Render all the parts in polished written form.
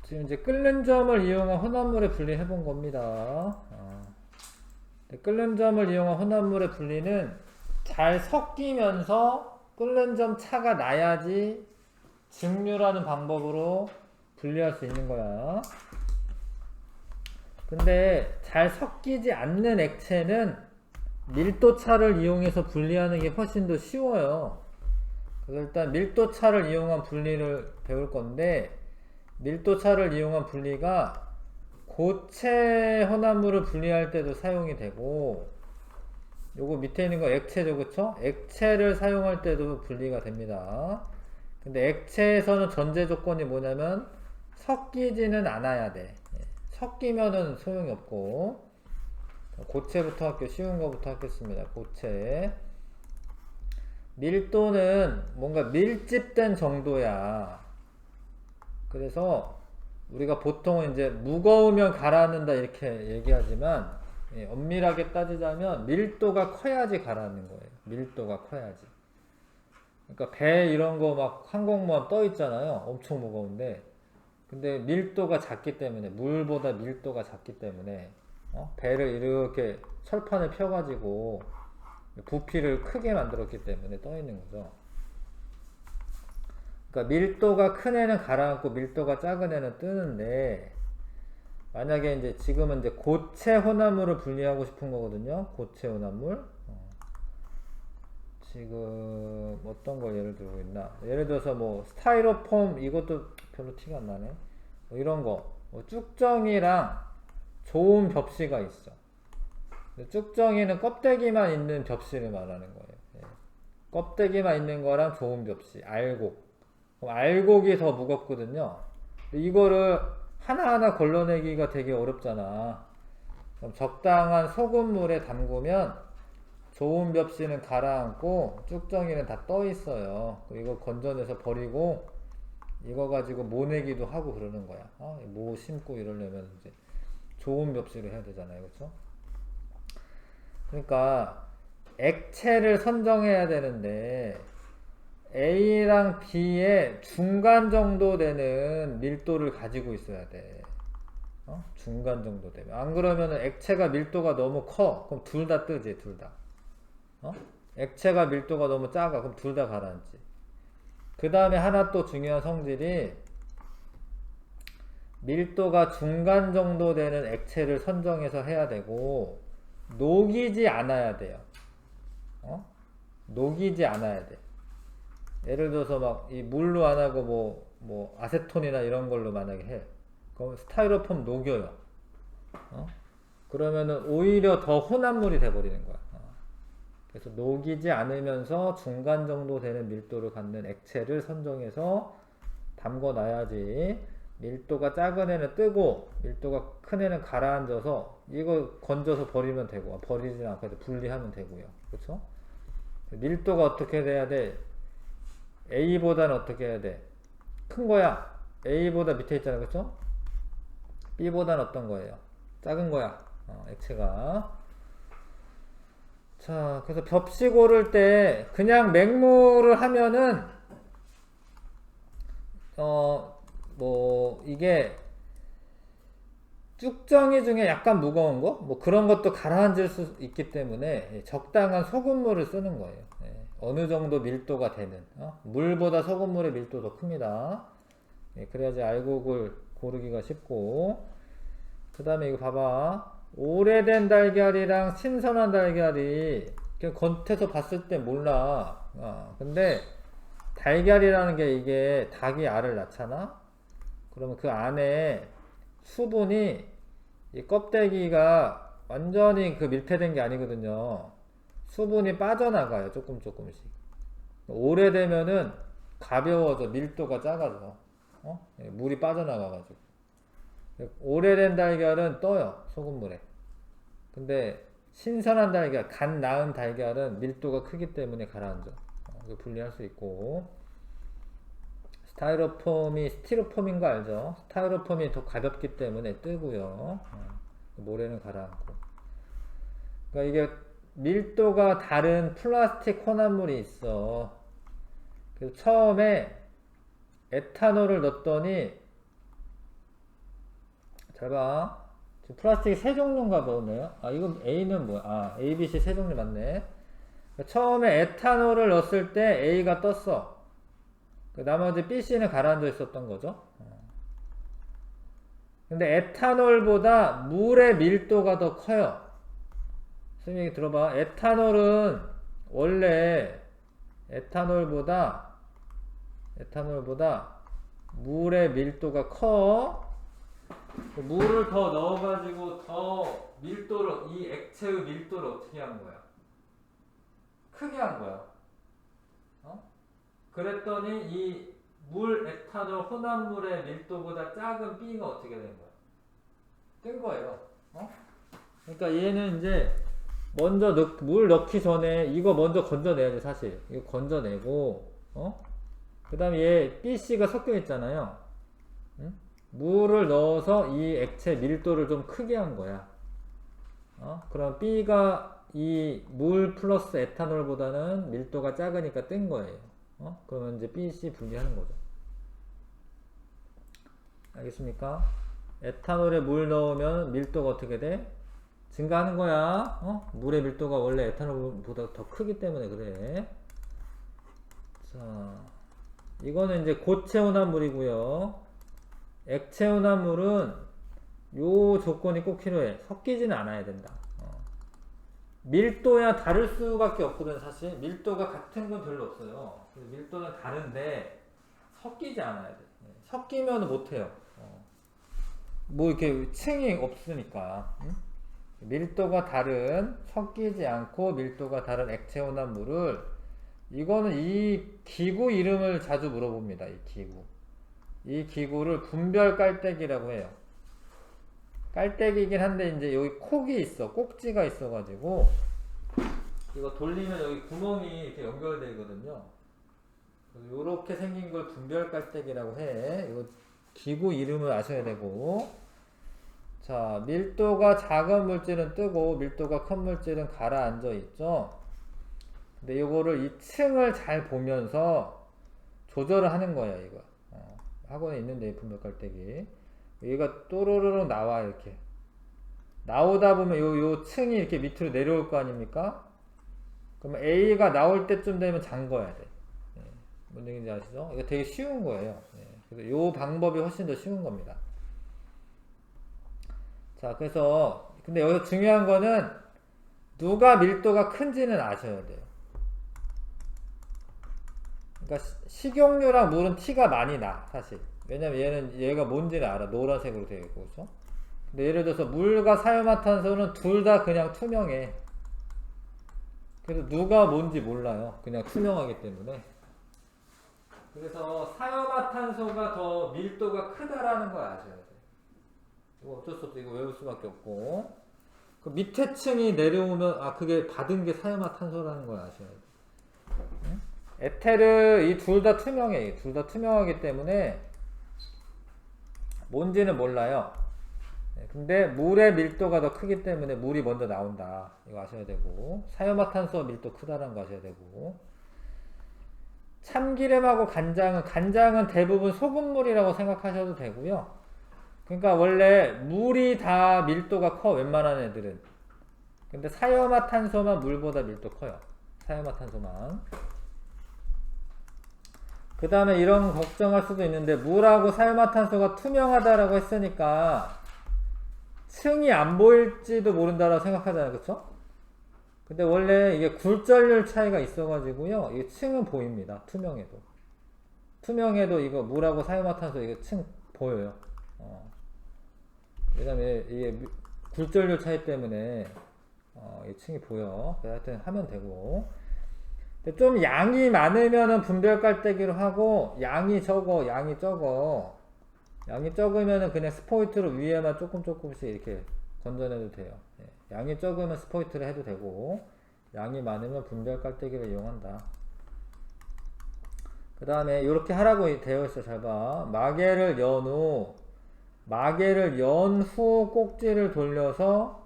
지금 이제 끓는 점을 이용한 혼합물의 분리 해본 겁니다. 끓는 점을 이용한 혼합물의 분리는 잘 섞이면서 끓는 점 차가 나야지 증류라는 방법으로 분리할 수 있는 거야. 근데 잘 섞이지 않는 액체는 밀도차를 이용해서 분리하는 게 훨씬 더 쉬워요. 그래서 일단 밀도차를 이용한 분리를 배울 건데, 밀도차를 이용한 분리가 고체 혼합물을 분리할 때도 사용이 되고, 요거 밑에 있는 거 액체죠, 그쵸? 액체를 사용할 때도 분리가 됩니다. 근데 액체에서는 전제 조건이 뭐냐면 섞이지는 않아야 돼. 섞이면은 소용이 없고. 고체부터 할게요. 쉬운 거부터 하겠습니다. 고체. 밀도는 뭔가 밀집된 정도야. 그래서 우리가 보통은 이제 무거우면 가라앉는다 이렇게 얘기하지만, 엄밀하게 따지자면 밀도가 커야지 가라앉는 거예요. 밀도가 커야지. 그러니까 배 이런 거 막 항공모함 떠 있잖아요. 엄청 무거운데. 근데 밀도가 작기 때문에, 물보다 밀도가 작기 때문에 배를 이렇게 철판을 펴가지고 부피를 크게 만들었기 때문에 떠 있는 거죠. 그러니까 밀도가 큰 애는 가라앉고 밀도가 작은 애는 뜨는데, 만약에 이제 지금은 이제 고체 혼합물을 분리하고 싶은 거거든요. 고체 혼합물. 지금 어떤 걸 예를 들고 있나? 예를 들어서 뭐 스타이로폼, 이것도 별로 티가 안 나네. 뭐 이런 거. 뭐 쭉정이랑 좋은 벽시가 있어. 쭉정이는 껍데기만 있는 벽시를 말하는 거예요. 껍데기만 있는 거랑 좋은 벽시, 알곡. 그럼 알곡이 더 무겁거든요. 이거를 하나하나 걸러내기가 되게 어렵잖아. 그럼 적당한 소금물에 담그면 좋은 벽시는 가라앉고 쭉정이는 다 떠 있어요. 이거 건져내서 버리고 이거 가지고 모내기도 하고 그러는 거야. 모 심고 이러려면 이제 좋은 벽시를 해야 되잖아요. 그렇죠? 그러니까 액체를 선정해야 되는데 A랑 B의 중간 정도 되는 밀도를 가지고 있어야 돼. 중간 정도 되면. 안 그러면 액체가 밀도가 너무 커. 그럼 둘 다 뜨지, 둘 다. 액체가 밀도가 너무 작아. 그럼 둘 다 가라앉지. 그 다음에 하나 또 중요한 성질이, 밀도가 중간 정도 되는 액체를 선정해서 해야 되고, 녹이지 않아야 돼요. 녹이지 않아야 돼. 예를 들어서 막 이 물로 안 하고 뭐 아세톤이나 이런 걸로 만약에 해. 그럼 스타이로폼 녹여요. 그러면은 오히려 더 혼합물이 돼버리는 거야. 그래서 녹이지 않으면서 중간 정도 되는 밀도를 갖는 액체를 선정해서 담궈 놔야지. 밀도가 작은 애는 뜨고 밀도가 큰 애는 가라앉아서 이거 건져서 버리면 되고, 버리지 않고 분리하면 되고요. 그렇죠? 밀도가 어떻게 돼야 돼? A보다는 어떻게 해야 돼? 큰 거야. A보다 밑에 있잖아. 그렇죠? B보다는 어떤 거예요? 작은 거야. 액체가. 자, 그래서 벽시 고를 때 그냥 맹물을 하면은 뭐 이게 쭉정이 중에 약간 무거운 거? 뭐 그런 것도 가라앉을 수 있기 때문에 적당한 소금물을 쓰는 거예요. 어느 정도 밀도가 되는. 물보다 소금물의 밀도 더 큽니다. 그래야지 알곡을 고르기가 쉽고. 그 다음에 이거 봐봐. 오래된 달걀이랑 신선한 달걀이 그냥 겉에서 봤을 때 몰라. 근데 달걀이라는 게, 이게 닭이 알을 낳잖아? 그러면 그 안에 수분이, 이 껍데기가 완전히 그 밀폐된 게 아니거든요. 수분이 빠져나가요. 조금씩. 오래되면은 가벼워져. 밀도가 작아져. 물이 빠져나가가지고. 오래된 달걀은 떠요. 소금물에. 근데 신선한 달걀, 간 나은 달걀은 밀도가 크기 때문에 가라앉아. 분리할 수 있고. 스타이로폼이 스티로폼인 거 알죠? 스타이로폼이 더 가볍기 때문에 뜨고요. 모래는 가라앉고. 그러니까 이게 밀도가 다른 플라스틱 혼합물이 있어. 그래서 처음에 에탄올을 넣었더니 잘 봐. 지금 플라스틱이 세 종류인가 보네요. 아, 이건 A는 뭐야? 아, A, B, C 세 종류 맞네. 처음에 에탄올을 넣었을 때 A가 떴어. 나머지 B, C는 가라앉아 있었던 거죠. 근데 에탄올보다 물의 밀도가 더 커요. 선생님 들어봐. 에탄올은 원래 에탄올보다 물의 밀도가 커. 물을 더 넣어가지고 더 밀도를, 이 액체의 밀도를 어떻게 한 거야? 크게 한 거야. 그랬더니 이 물 에탄올 혼합물의 밀도보다 작은 B가 어떻게 된 거야? 뜬 거예요. 그러니까 얘는 이제 먼저 물 넣기 전에 이거 먼저 건져내야 돼, 사실. 이거 건져내고, 그 다음에 얘 BC가 섞여 있잖아요. 물을 넣어서 이 액체 밀도를 좀 크게 한 거야. 그럼 B가 이 물 플러스 에탄올보다는 밀도가 작으니까 뜬 거예요. 그러면 이제 B, C 분리하는 거죠. 알겠습니까? 에탄올에 물 넣으면 밀도가 어떻게 돼? 증가하는 거야. 물의 밀도가 원래 에탄올보다 더 크기 때문에 그래. 자, 이거는 이제 고체 혼합물이고요. 액체 혼합물은 요 조건이 꼭 필요해. 섞이지는 않아야 된다. 밀도야 다를 수밖에 없거든. 사실 밀도가 같은 건 별로 없어요. 밀도는 다른데 섞이지 않아야 돼. 섞이면 못해요. 뭐 이렇게 층이 없으니까. 밀도가 다른, 섞이지 않고 밀도가 다른 액체 혼합물을, 이거는 이 기구 이름을 자주 물어봅니다. 이 기구를 분별 깔때기라고 해요. 깔때기이긴 한데 이제 여기 콕이 있어. 꼭지가 있어가지고 이거 돌리면 여기 구멍이 이렇게 연결되거든요. 이렇게 생긴 걸 분별 깔때기라고 해. 이거 기구 이름을 아셔야 되고. 자, 밀도가 작은 물질은 뜨고 밀도가 큰 물질은 가라앉아 있죠. 근데 이거를 이 층을 잘 보면서 조절을 하는 거예요. 이거 학원에 있는데 분별 깔때기. 얘가 또로로로 나와. 이렇게 나오다 보면 요 층이 이렇게 밑으로 내려올 거 아닙니까? 그러면 A가 나올 때쯤 되면 잠궈야 돼. 뭔 얘기인지 아시죠? 이거 되게 쉬운 거예요. 그래서 요 방법이 훨씬 더 쉬운 겁니다. 자, 그래서 근데 여기서 중요한 거는 누가 밀도가 큰지는 아셔야 돼요. 그러니까 식용유랑 물은 티가 많이 나, 사실. 왜냐면 얘가 뭔지를 알아. 노란색으로 되어 있고, 그렇죠? 근데 예를 들어서 물과 사유화탄소는 둘 다 그냥 투명해. 그래서 누가 뭔지 몰라요. 그냥 투명하기 때문에. 그래서 사유화탄소가 더 밀도가 크다라는 걸 아셔야 돼요. 이거 어쩔 수 없어. 이거 외울 수밖에 없고. 그 밑에 층이 내려오면 그게 받은 게 사유화탄소라는 걸 아셔야 돼요. 응? 에테르 이 둘 다 투명해. 둘 다 투명하기 때문에 뭔지는 몰라요. 근데 물의 밀도가 더 크기 때문에 물이 먼저 나온다. 이거 아셔야 되고, 사유화탄소 밀도 크다라는 거 아셔야 되고, 참기름하고 간장은 대부분 소금물이라고 생각하셔도 되고요. 그러니까 원래 물이 다 밀도가 커, 웬만한 애들은. 근데 사유화탄소만 물보다 밀도 커요. 사유화탄소만. 그 다음에 이런 걱정할 수도 있는데, 물하고 사유화탄소가 투명하다라고 했으니까 층이 안 보일지도 모른다라고 생각하잖아요. 그쵸? 근데 원래 이게 굴절률 차이가 있어가지고요, 이 층은 보입니다. 투명해도 이거 물하고 사유화탄소 이거 층 보여요. 왜냐면 이게 굴절률 차이 때문에 이 층이 보여. 그래서 하여튼 하면 되고. 좀 양이 많으면은 분별 깔때기로 하고, 양이 적으면은 그냥 스포이트로 위에만 조금씩 이렇게 건져내도 돼요. 양이 적으면 스포이트를 해도 되고, 양이 많으면 분별 깔때기를 이용한다. 그 다음에 이렇게 하라고 되어 있어. 잘 봐. 마개를 연 후 꼭지를 돌려서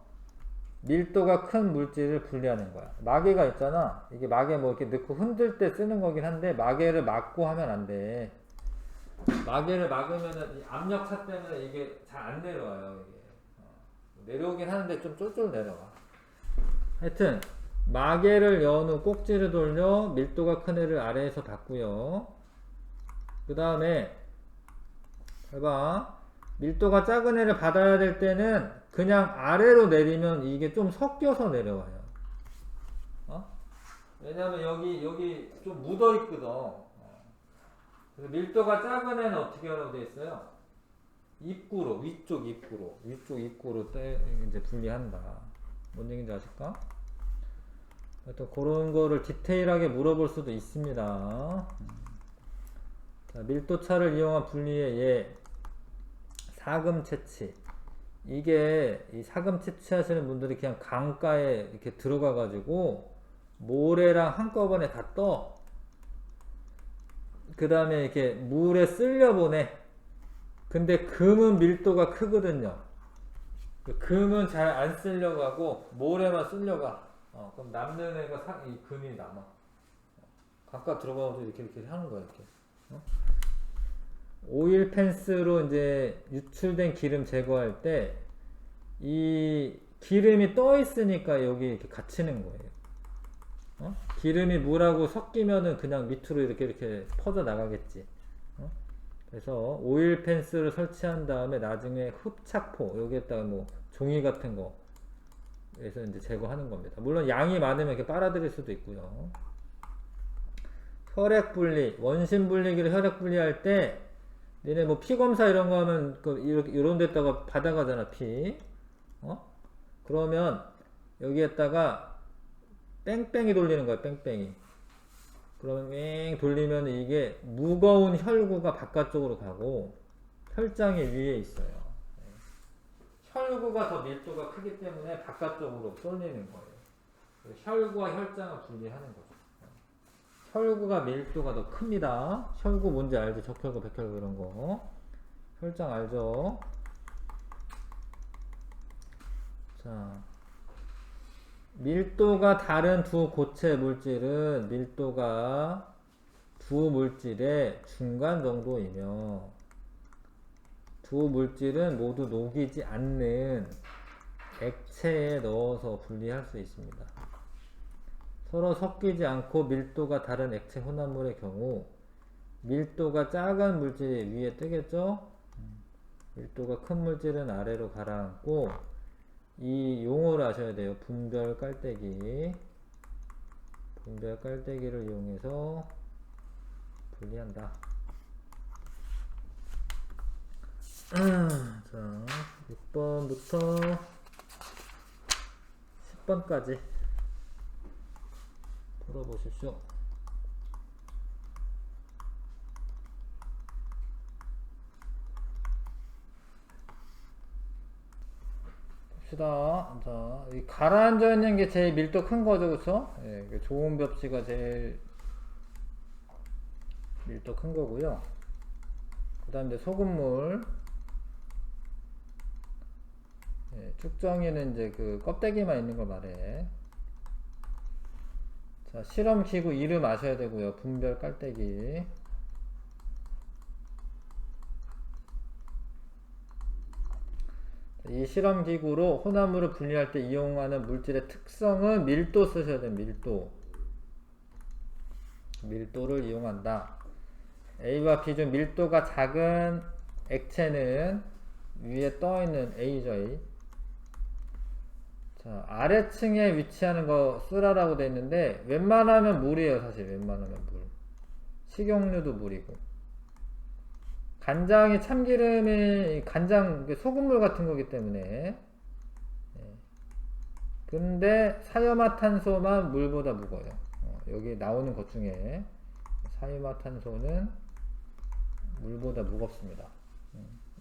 밀도가 큰 물질을 분리하는 거야. 마개가 있잖아. 이게 마개 뭐 이렇게 넣고 흔들 때 쓰는 거긴 한데, 마개를 막고 하면 안 돼. 마개를 막으면은 이 압력차 때문에 이게 잘 안 내려와요. 이게 내려오긴 하는데 좀 쫄쫄 내려와. 하여튼 마개를 연 후 꼭지를 돌려 밀도가 큰 애를 아래에서 받고요. 그 다음에 봐봐, 밀도가 작은 애를 받아야 될 때는 그냥 아래로 내리면 이게 좀 섞여서 내려와요. 왜냐면 여기 좀 묻어 있거든. 그래서 밀도가 작은 애는 어떻게 하라고 되어 있어요? 입구로, 위쪽 입구로 이제 분리한다. 뭔 얘기인지 아실까? 하여튼 그런 거를 디테일하게 물어볼 수도 있습니다. 자, 밀도차를 이용한 분리의 예, 사금 채취. 이게 이 사금 채취하시는 분들이 그냥 강가에 이렇게 들어가 가지고 모래랑 한꺼번에 다 떠. 그 다음에 이렇게 물에 쓸려 보내. 근데 금은 밀도가 크거든요. 금은 잘 안 쓸려고 하고 모래만 쓸려가. 그럼 남는 애가 이 금이 남아. 강가 들어가서 이렇게 하는 거야, 이렇게. 오일 펜스로 이제 유출된 기름 제거할 때 이 기름이 떠 있으니까 여기 이렇게 갇히는 거예요. 기름이 물하고 섞이면은 그냥 밑으로 이렇게 퍼져 나가겠지. 그래서 오일 펜스를 설치한 다음에 나중에 흡착포 여기에다가 뭐 종이 같은 거 에서 이제 제거하는 겁니다. 물론 양이 많으면 이렇게 빨아들일 수도 있고요. 혈액 분리, 원심 분리기로 혈액 분리할 때 니네 뭐 피 검사 이런 거 하면 이런 데다가 받아가잖아, 피. 그러면 여기에다가 뺑뺑이 돌리는 거야, 뺑뺑이. 그러면 뺑 돌리면 이게 무거운 혈구가 바깥쪽으로 가고 혈장이 위에 있어요. 혈구가 더 밀도가 크기 때문에 바깥쪽으로 쏠리는 거예요. 혈구와 혈장을 분리하는 거죠. 혈구가 밀도가 더 큽니다. 혈구 뭔지 알죠? 적혈구, 백혈구 이런 거. 혈장 알죠? 자, 밀도가 다른 두 고체 물질은 밀도가 두 물질의 중간 정도이며 두 물질은 모두 녹이지 않는 액체에 넣어서 분리할 수 있습니다. 서로 섞이지 않고 밀도가 다른 액체 혼합물의 경우 밀도가 작은 물질이 위에 뜨겠죠? 밀도가 큰 물질은 아래로 가라앉고 이 용어를 아셔야 돼요. 분별 깔때기. 분별 깔때기를 이용해서 분리한다. 자, 6번부터 10번까지 풀어보십시오. 봅시다. 자, 이 가라앉아 있는 게 제일 밀도 큰 거죠, 그쵸? 예, 좋은 벽지가 제일 밀도 큰 거고요. 그 다음 이제 소금물. 예, 쭉정이는 이제 그 껍데기만 있는 거 말해. 자, 실험 기구 이름 아셔야 되고요. 분별 깔때기. 이 실험 기구로 혼합물을 분리할 때 이용하는 물질의 특성은 밀도 쓰셔야 돼요. 밀도를 이용한다. A와 B 중 밀도가 작은 액체는 위에 떠있는 A죠. A. 자, 아래층에 위치하는 거 쓰라라고 되어 있는데 웬만하면 물이에요. 사실 웬만하면 물. 식용유도 물이고, 간장이 참기름이 간장 소금물 같은 거기 때문에. 근데 사유화탄소만 물보다 무거워요. 여기 나오는 것 중에 사유화탄소는 물보다 무겁습니다.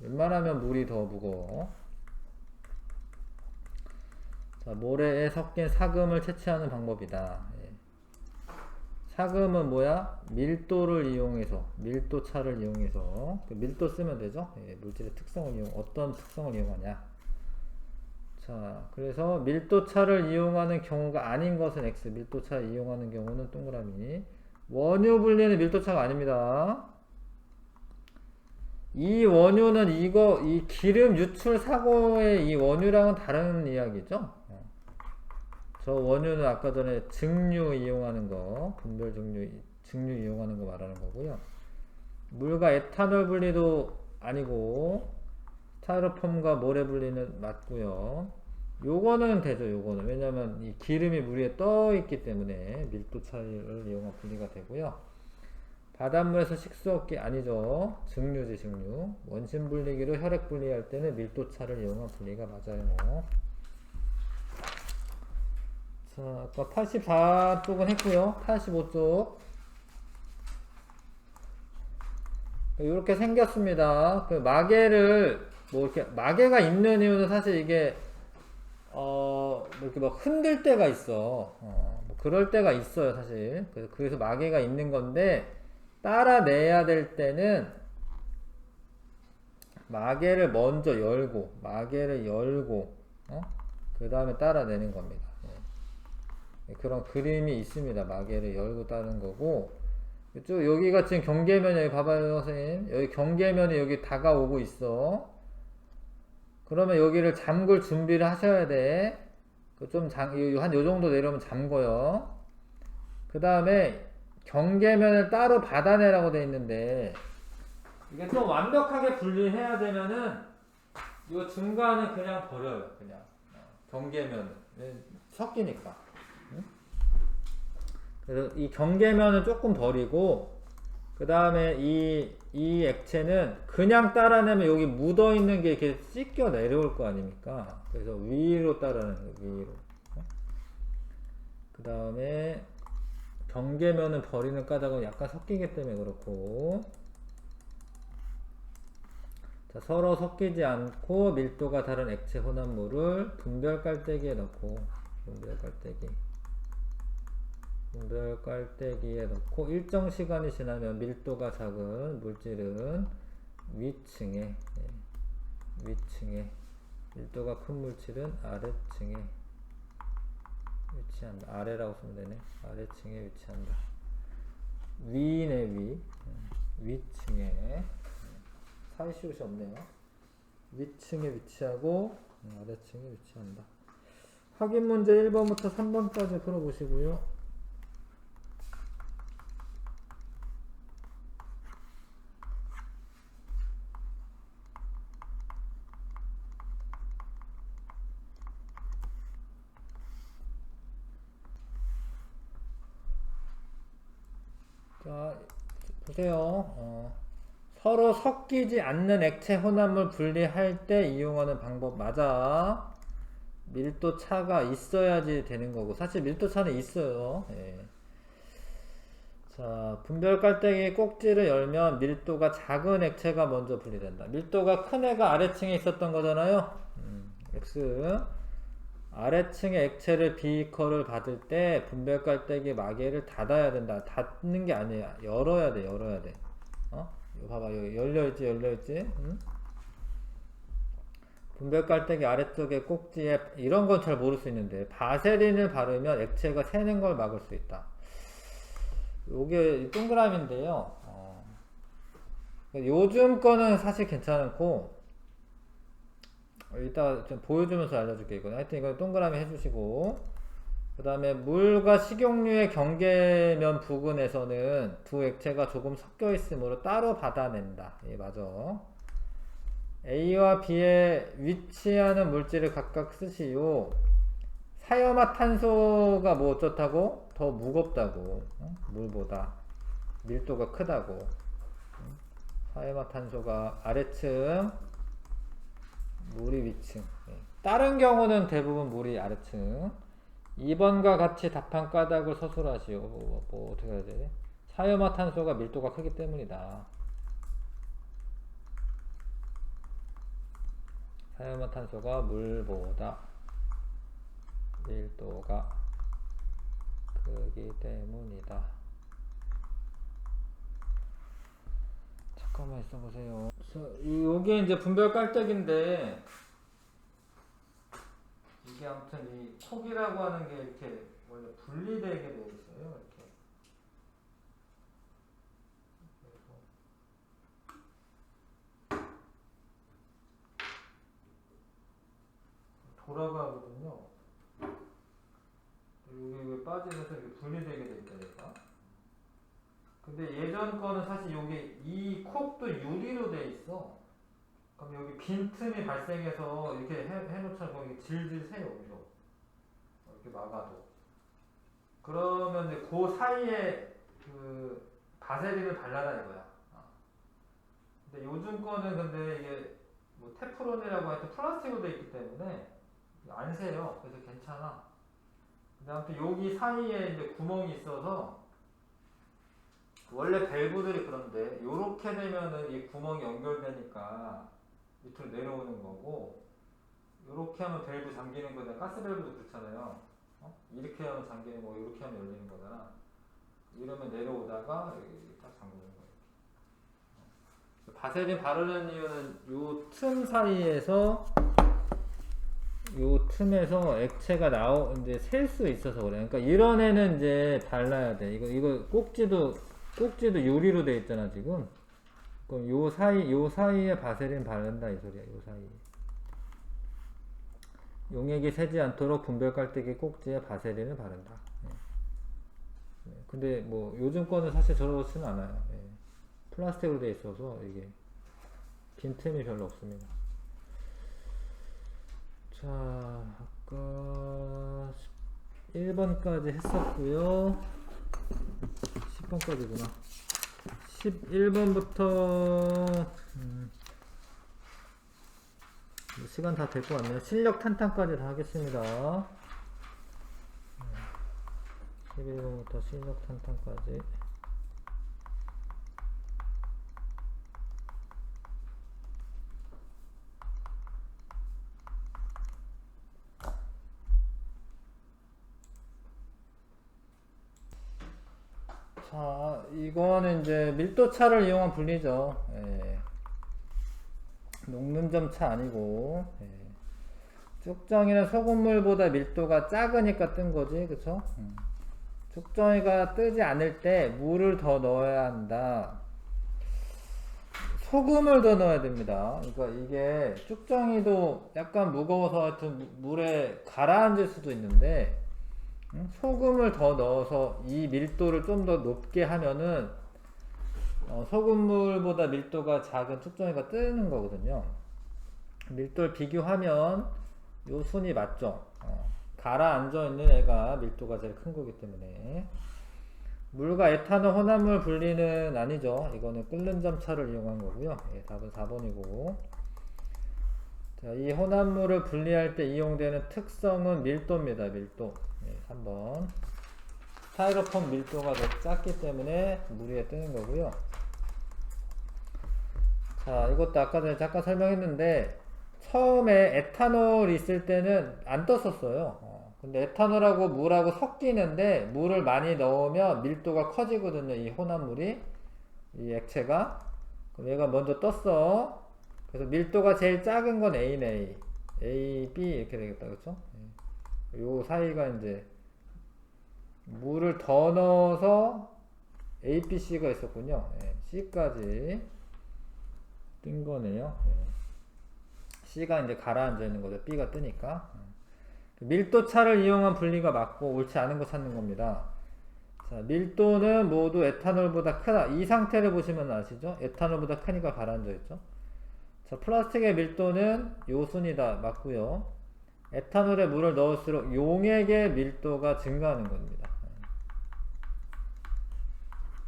웬만하면 물이 더 무거워. 자, 모래에 섞인 사금을 채취하는 방법이다. 사금은 뭐야? 밀도를 이용해서, 밀도차를 이용해서, 밀도 쓰면 되죠? 물질의 특성을 어떤 특성을 이용하냐. 자, 그래서 밀도차를 이용하는 경우가 아닌 것은 X, 밀도차를 이용하는 경우는 동그라미. 원유 분리는 밀도차가 아닙니다. 이 원유는 이 기름 유출 사고의 이 원유랑은 다른 이야기죠. 저 원유는 아까 전에 증류 이용하는 거, 분별 증류 이용하는 거 말하는 거고요. 물과 에탄올 분리도 아니고 스타이로폼과 모래 분리는 맞고요. 요거는 되죠. 요거는 왜냐면 이 기름이 물 위에 떠 있기 때문에 밀도 차이를 이용한 분리가 되고요. 바닷물에서 식수 없기 아니죠. 증류지 증류. 원심 분리기로 혈액 분리할 때는 밀도 차를 이용한 분리가 맞아요. 자, 아까 84쪽은 했고요. 85쪽 이렇게 생겼습니다. 그 마개를 뭐 이렇게 마개가 있는 이유는 사실 이게 뭐 이렇게 막 흔들 때가 있어. 뭐 그럴 때가 있어요, 사실. 그래서 마개가 있는 건데 따라내야 될 때는 마개를 먼저 열고 그 다음에 따라내는 겁니다. 그런 그림이 있습니다. 마개를 열고 따는 거고 쭉 여기가 지금 경계면 여기 봐봐요 선생님. 여기 경계면이 여기 다가오고 있어. 그러면 여기를 잠글 준비를 하셔야 돼. 한 요 정도 내려오면 잠궈요. 그 다음에 경계면을 따로 받아내라고 돼 있는데 이게 좀 완벽하게 분리해야 되면은 이 중간은 그냥 버려요. 그냥 경계면은 섞이니까. 그래서 이 경계면은 조금 버리고 그 다음에 이 액체는 그냥 따라내면 여기 묻어 있는 게 이렇게 씻겨 내려올 거 아닙니까? 그래서 위로 따라내는 거예요. 위로. 그 다음에 경계면은 버리는 까닭은 약간 섞이기 때문에 그렇고. 자, 서로 섞이지 않고 밀도가 다른 액체 혼합물을 분별 깔때기에 넣고 분별 깔때기에 넣고 일정 시간이 지나면 밀도가 작은 물질은 위층에 밀도가 큰 물질은 아래층에 위치한다. 아래라고 쓰면 되네. 아래층에 위치한다. 위네 위층에 사이시옷이 없네요. 위층에 위치하고 아래층에 위치한다. 확인 문제 1번부터 3번까지 풀어보시고요. 자, 보세요. 서로 섞이지 않는 액체 혼합물 분리할 때 이용하는 방법 맞아. 밀도 차가 있어야지 되는 거고 사실 밀도 차는 있어요. 예. 자, 분별 깔때기 꼭지를 열면 밀도가 작은 액체가 먼저 분리된다. 밀도가 큰 애가 아래층에 있었던 거잖아요. X 아래층의 액체를 비커를 받을 때 분별 깔때기 마개를 닫아야 된다. 닫는 게 아니야. 열어야 돼. 이거 봐봐. 여기 열려있지? 분별 깔때기 아래쪽에 꼭지에 이런 건 잘 모를 수 있는데 바세린을 바르면 액체가 새는 걸 막을 수 있다. 요게 동그라미인데요. 요즘 거는 사실 괜찮고 이따 좀 보여주면서 알려줄게. 이거 하여튼 이거 동그라미 해주시고 그 다음에 물과 식용유의 경계면 부근에서는 두 액체가 조금 섞여 있으므로 따로 받아낸다. 예, 맞아. A와 B에 위치하는 물질을 각각 쓰시오. 사염화탄소가 뭐 어쩌다고? 더 무겁다고. 물보다 밀도가 크다고. 사염화탄소가 아래층, 물이 위층. 다른 경우는 대부분 물이 아래층. 2번과 같이 답한 까닭을 서술하시오. 뭐 어떻게 해야 돼? 사염화탄소가 밀도가 크기 때문이다. 사염화탄소가 물보다 밀도가 크기 때문이다. 잠깐만 있어보세요. 요게 이제 분별 깔때기인데 이게 아무튼 이 촉이라고 하는 게 이렇게 원래 분리되게 되어 있어요. 이렇게. 돌아가거든요. 여기 빠지면서 이렇게 분리되게 돼 있다니까. 근데 예전 거는 사실 여기 이 콕도 유리로 돼 있어. 그럼 여기 빈틈이 발생해서 이렇게 해놓자면 거기 질질 새요, 여기서. 이렇게 막아도. 그러면 이제 그 사이에 그 바세린을 발라라 이거야. 근데 요즘 거는 근데 이게 뭐 테프론이라고 하여튼 플라스틱으로 돼 있기 때문에 안 새요. 그래서 괜찮아. 근데 아무튼 여기 사이에 이제 구멍이 있어서 원래 밸브들이 그런데 요렇게 되면은 이 구멍이 연결되니까 밑으로 내려오는 거고, 요렇게 하면 밸브 잠기는 거잖아. 가스 밸브도 그렇잖아요. 이렇게 하면 잠기는 거고 이렇게 하면 열리는 거잖아. 이러면 내려오다가 여기 딱 잠그는 거예요. 바세린 바르는 이유는 요 틈 사이에서 요 틈에서 액체가 이제 셀 수 있어서 그래. 그러니까 이런 애는 이제 발라야 돼. 이거 꼭지도 유리로 돼 있잖아 지금. 그럼 요 사이에 바세린 바른다 이 소리야. 요 사이에. 용액이 새지 않도록 분별 깔때기 꼭지에 바세린을 바른다. 근데 뭐 요즘 거는 사실 저렇지는 않아요. 플라스틱으로 돼 있어서 이게 빈틈이 별로 없습니다. 자, 아까 1번까지 했었고요. 10번까지구나. 11번부터 시간 다 될 것 같네요. 실력 탄탄까지 다 하겠습니다. 11번부터 실력 탄탄까지. 자, 이거는 이제 밀도차를 이용한 분리죠. 녹는 점 차 아니고, 쭉정이는 소금물보다 밀도가 작으니까 뜬 거지, 그쵸? 쭉정이가 뜨지 않을 때 물을 더 넣어야 한다. 소금을 더 넣어야 됩니다. 그러니까 이게 쭉정이도 약간 무거워서 하여튼 물에 가라앉을 수도 있는데, 소금을 더 넣어서 이 밀도를 좀 더 높게 하면은 소금물보다 밀도가 작은 쭉정이가 뜨는 거거든요. 밀도를 비교하면 요 순이 맞죠. 가라앉아 있는 애가 밀도가 제일 큰 거기 때문에. 물과 에탄올 혼합물 분리는 아니죠. 이거는 끓는 점 차를 이용한 거고요. 답은 4번이고. 자, 이 혼합물을 분리할 때 이용되는 특성은 밀도입니다. 밀도. 3번. 스타이로폼 밀도가 더 작기 때문에 물 위에 뜨는 거고요. 자, 이것도 아까 전에 잠깐 설명했는데 처음에 에탄올 있을 때는 안 떴었어요. 근데 에탄올하고 물하고 섞이는데 물을 많이 넣으면 밀도가 커지거든요. 이 혼합물이, 이 액체가. 그럼 얘가 먼저 떴어. 그래서 밀도가 제일 작은 건 A네. A, B 이렇게 되겠다, 그쵸? 요 사이가 이제 물을 더 넣어서 A, B, C가 있었군요. C까지 뜬 거네요. C가 이제 가라앉아 있는 거죠. B가 뜨니까. 밀도차를 이용한 분리가 맞고 옳지 않은 거 찾는 겁니다. 자, 밀도는 모두 에탄올보다 크다. 이 상태를 보시면 아시죠? 에탄올보다 크니까 가라앉아 있죠. 자, 플라스틱의 밀도는 요 순이다. 맞고요. 에탄올에 물을 넣을수록 용액의 밀도가 증가하는 겁니다.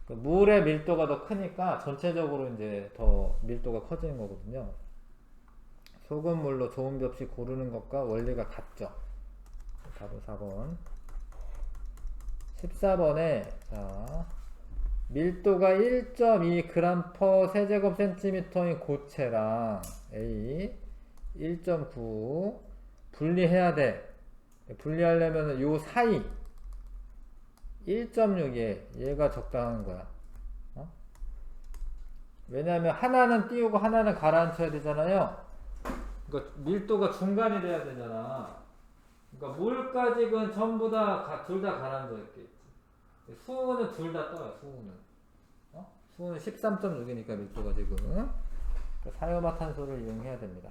물의 밀도가 더 크니까 전체적으로 이제 더 밀도가 커지는 거거든요. 소금물로 좋은 비 없이 고르는 것과 원리가 같죠. 답은 4번. 14번에 자, 밀도가 1.2g 세제곱 센티미터인 고체랑 A 1.9 분리해야 돼. 분리하려면 요 사이 1.6에 얘가 적당한 거야. 왜냐하면 하나는 띄우고 하나는 가라앉혀야 되잖아요. 그러니까 밀도가 중간이 돼야 되잖아. 그러니까 물까지는 전부 다 둘 다 가라앉아 있겠지. 수은은 둘 다 떠요. 수은은 13.6이니까 밀도가 지금. 그러니까 사유화탄소를 이용해야 됩니다.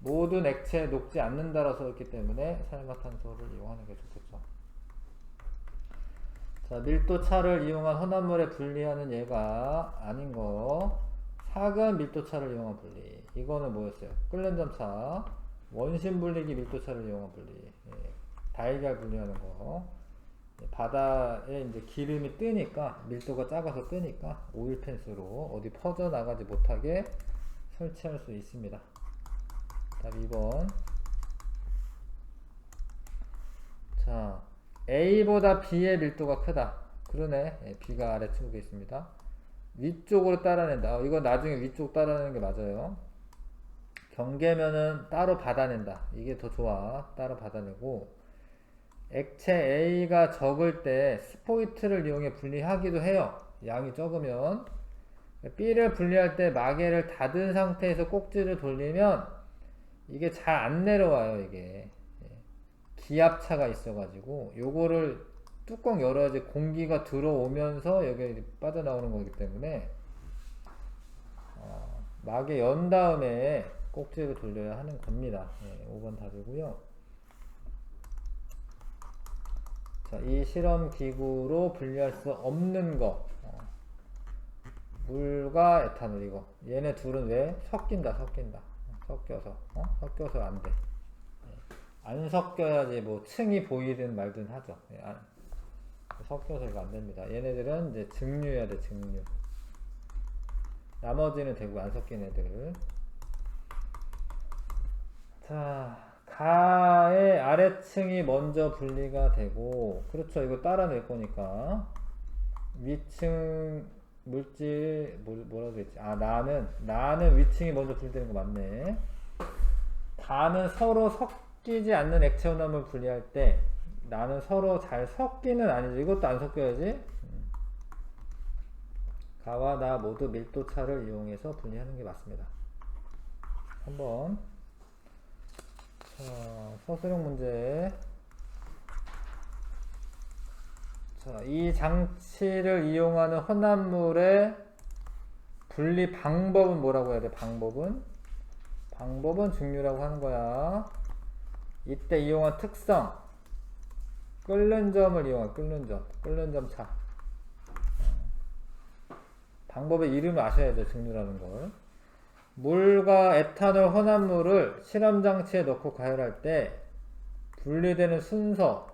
모든 액체에 녹지 않는다라고 써있기 때문에 산화탄소를 이용하는 게 좋겠죠. 자, 밀도차를 이용한 혼합물에 분리하는 예가 아닌 거. 사근 밀도차를 이용한 분리. 이거는 뭐였어요? 끓는 점차. 원심 분리기 밀도차를 이용한 분리. 예, 달걀 분리하는 거. 바다에 이제 기름이 뜨니까, 밀도가 작아서 뜨니까 오일 펜스로 어디 퍼져나가지 못하게 설치할 수 있습니다. 답 2번. 자, A보다 B의 밀도가 크다. 그러네. B가 아래쪽에 있습니다. 위쪽으로 따라낸다. 이거 나중에 위쪽 따라내는 게 맞아요. 경계면은 따로 받아낸다. 이게 더 좋아. 따로 받아내고, 액체 A가 적을 때 스포이트를 이용해 분리하기도 해요. 양이 적으면. B를 분리할 때 마개를 닫은 상태에서 꼭지를 돌리면 이게 잘 안 내려와요. 이게 기압차가 있어가지고 요거를 뚜껑 열어야지 공기가 들어오면서 여기 빠져나오는 거기 때문에 마개 연 다음에 꼭지를 돌려야 하는 겁니다. 5번 답이고요. 자, 이 실험 기구로 분리할 수 없는 거. 물과 에탄올 이거. 얘네 둘은 왜? 섞인다. 섞여서 안 돼. 안 섞여야지 뭐 층이 보이든 말든 하죠. 섞여서 이거 안 됩니다. 얘네들은 이제 증류해야 돼, 증류. 나머지는 되고 안 섞인 애들. 자, 가의 아래층이 먼저 분리가 되고, 그렇죠. 이거 따라낼 거니까. 위층 물질, 뭐라고 했지? 나는 위층이 먼저 분리되는 거 맞네. 다는 서로 섞이지 않는 액체 혼합물 분리할 때, 나는 서로 잘 섞이는 아니죠. 이것도 안 섞여야지. 가와 나 모두 밀도차를 이용해서 분리하는 게 맞습니다. 한번. 자, 서술형 문제. 자, 이 장치를 이용하는 혼합물의 분리 방법은 뭐라고 해야 돼? 방법은 증류라고 하는 거야. 이때 이용한 특성. 끓는 점을 이용한 끓는 점 차. 방법의 이름을 아셔야 돼, 증류라는 걸. 물과 에탄올 혼합물을 실험장치에 넣고 가열할 때 분리되는 순서.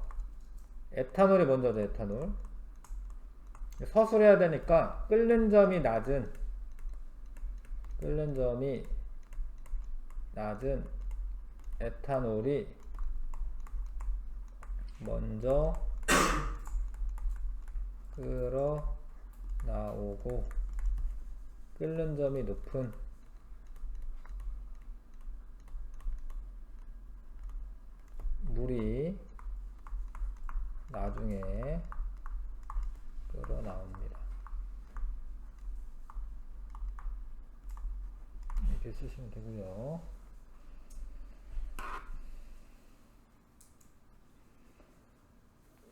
에탄올이 먼저죠, 에탄올. 서술해야 되니까 끓는 점이 낮은 에탄올이 먼저 끓어 나오고 끓는 점이 높은 물이 나중에 끓어 나옵니다. 이렇게 쓰시면 되고요.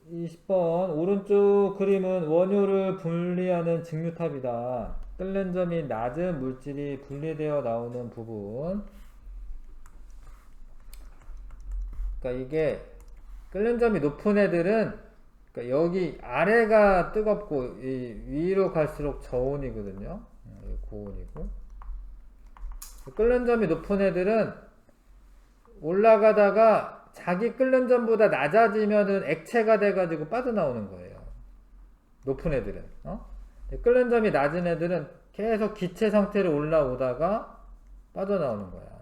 20번 오른쪽 그림은 원료를 분리하는 증류탑이다. 끓는 점이 낮은 물질이 분리되어 나오는 부분. 그러니까 이게 끓는 점이 높은 애들은, 그러니까 여기 아래가 뜨겁고 이 위로 갈수록 저온이거든요. 고온이고. 끓는 점이 높은 애들은 올라가다가 자기 끓는 점보다 낮아지면은 액체가 돼가지고 빠져나오는 거예요. 높은 애들은. 끓는 점이 낮은 애들은 계속 기체 상태로 올라오다가 빠져나오는 거야.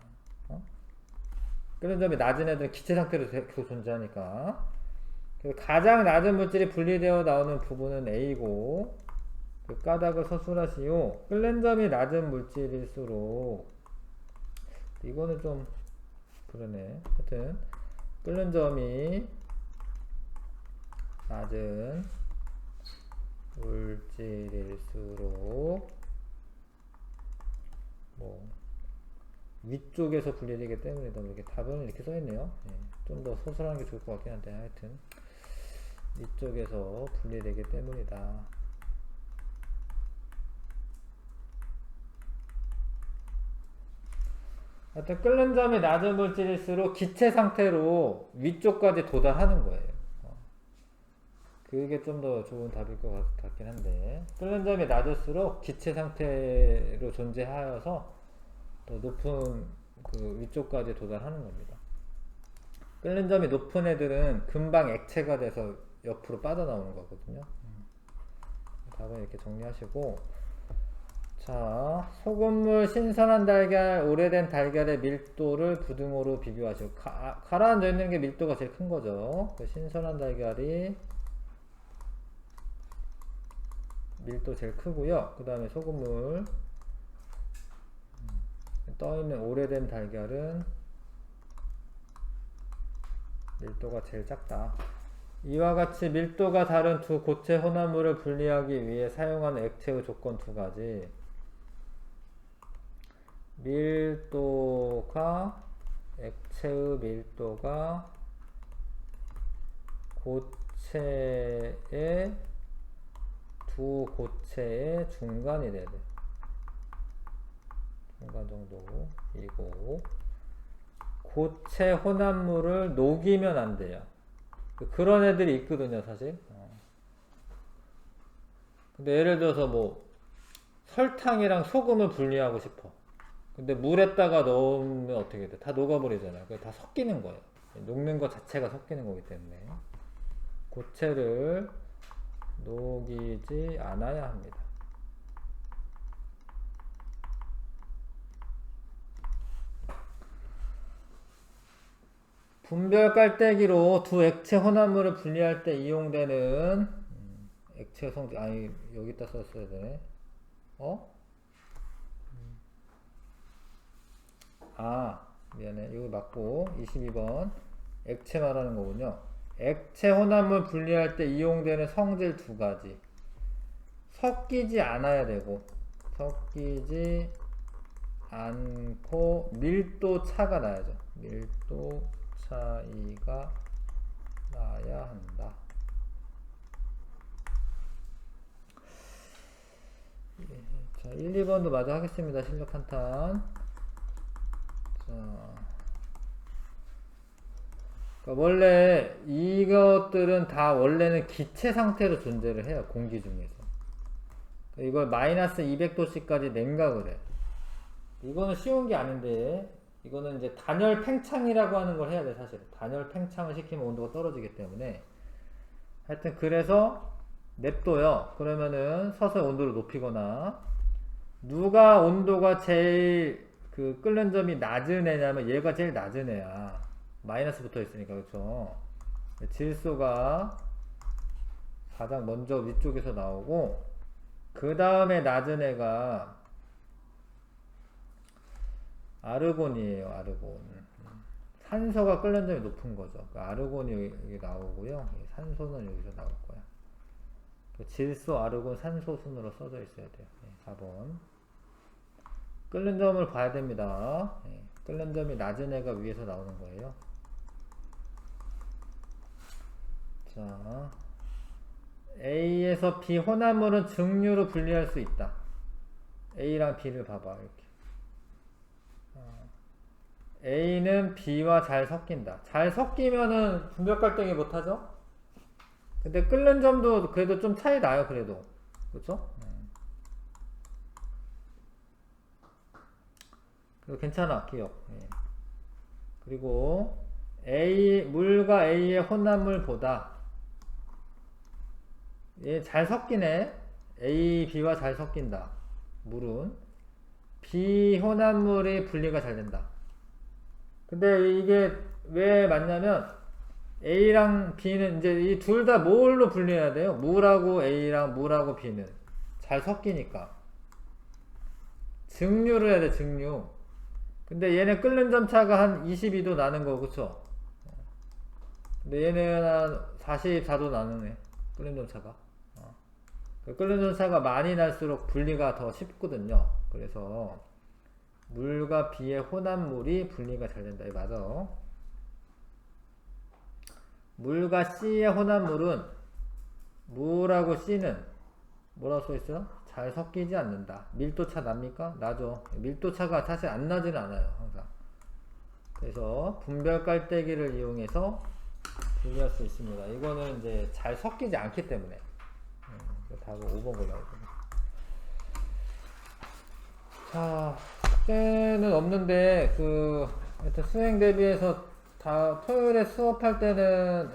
끓는 점이 낮은 애들은 기체 상태로 계속 존재하니까. 가장 낮은 물질이 분리되어 나오는 부분은 A고, 그 까닭을 서술하시오. 끓는 점이 낮은 물질일수록, 이거는 좀 그러네. 하여튼 끓는 점이 낮은 물질일수록 뭐 위쪽에서 분리되기 때문이다. 이렇게 답은 이렇게 써있네요. 좀 더 서술하는 게 좋을 것 같긴 한데, 하여튼 위쪽에서 분리되기 때문이다. 하여튼 끓는 점이 낮은 물질일수록 기체 상태로 위쪽까지 도달하는 거예요. 그게 좀 더 좋은 답일 것 같긴 한데, 끓는 점이 낮을수록 기체 상태로 존재하여서 더 높은 그 위쪽까지 도달하는 겁니다. 끓는 점이 높은 애들은 금방 액체가 돼서 옆으로 빠져나오는 거거든요. 답은 이렇게 정리하시고, 자, 소금물, 신선한 달걀, 오래된 달걀의 밀도를 부등호로 비교하시고, 가라앉아 있는 게 밀도가 제일 큰 거죠. 그 신선한 달걀이 밀도 제일 크고요. 그 다음에 소금물, 떠있는 오래된 달걀은 밀도가 제일 작다. 이와 같이 밀도가 다른 두 고체 혼합물을 분리하기 위해 사용하는 액체의 조건 두 가지. 액체의 밀도가 두 고체의 중간이 돼야 돼. 중간 정도이고, 고체 혼합물을 녹이면 안 돼요. 그런 애들이 있거든요, 사실. 근데 예를 들어서 뭐 설탕이랑 소금을 분리하고 싶어. 근데 물에다가 넣으면 어떻게 돼? 다 녹아버리잖아요. 그게 다 섞이는 거예요. 녹는 것 자체가 섞이는 거기 때문에 고체를 녹이지 않아야 합니다. 분별 깔때기로 두 액체 혼합물을 분리할 때 이용되는 액체 성질, 아니 여기다 썼어야 되네. 미안해. 여기 맞고 22번 액체 말하는 거군요. 액체 혼합물 분리할 때 이용되는 성질 두 가지. 섞이지 않아야 되고, 섞이지 않고 밀도 차가 나야죠. 밀도 차이가 나야 한다. 자, 1, 2번도 마저 하겠습니다. 실력 한탄. 자, 그러니까 원래 이것들은 다 원래는 기체 상태로 존재를 해요. 공기 중에서. 이걸 마이너스 200도씨까지 냉각을 해. 이거는 쉬운 게 아닌데, 이거는 이제 단열 팽창이라고 하는 걸 해야 돼, 사실. 단열 팽창을 시키면 온도가 떨어지기 때문에. 하여튼, 그래서 냅둬요. 그러면은 서서히 온도를 높이거나, 누가 온도가 제일 끓는 점이 낮은 애냐면 얘가 제일 낮은 애야. 마이너스 붙어 있으니까, 그쵸? 질소가 가장 먼저 위쪽에서 나오고, 그 다음에 낮은 애가 아르곤이에요. 아르곤. 산소가 끓는 점이 높은 거죠. 아르곤이 여기 나오고요. 산소는 여기서 나올 거야. 질소, 아르곤, 산소 순으로 써져 있어야 돼요. 4번. 끓는 점을 봐야 됩니다. 끓는 점이 낮은 애가 위에서 나오는 거예요. 자, A에서 B 혼합물은 증류로 분리할 수 있다. A랑 B를 봐봐, 이렇게. A는 B와 잘 섞인다. 잘 섞이면은 분별 깔때기 못하죠? 근데 끓는 점도 그래도 좀 차이 나요, 그래도. 그쵸? 괜찮아, 기억. 그리고 물과 A의 혼합물보다 얘 잘 섞이네. A, B와 잘 섞인다. 물은 B 혼합물의 분리가 잘 된다. 근데 이게 왜 맞냐면 A랑 B는 이제 이 둘 다 뭘로 분리해야 돼요? 물하고 A랑 물하고 B는 잘 섞이니까 증류를 해야 돼. 증류. 근데 얘네 끓는 점 차가 한 22도 나는 거, 그쵸? 근데 얘는 한 44도 나는 애. 끓는 점 차가. 끓는 점 차가 많이 날수록 분리가 더 쉽거든요. 그래서 물과 비의 혼합물이 분리가 잘 된다. 이 맞아. 물과 C의 혼합물은 물하고 C는 뭐라고 써있어요? 잘 섞이지 않는다. 밀도차 납니까? 나죠. 밀도차가 사실 안 나지는 않아요. 항상. 그래서 분별 깔때기를 이용해서 분리할 수 있습니다. 이거는 이제 잘 섞이지 않기 때문에. 답은 5번 골라야 돼요. 자, 숙제는 없는데, 하여튼 수행 대비해서 다 토요일에 수업할 때는,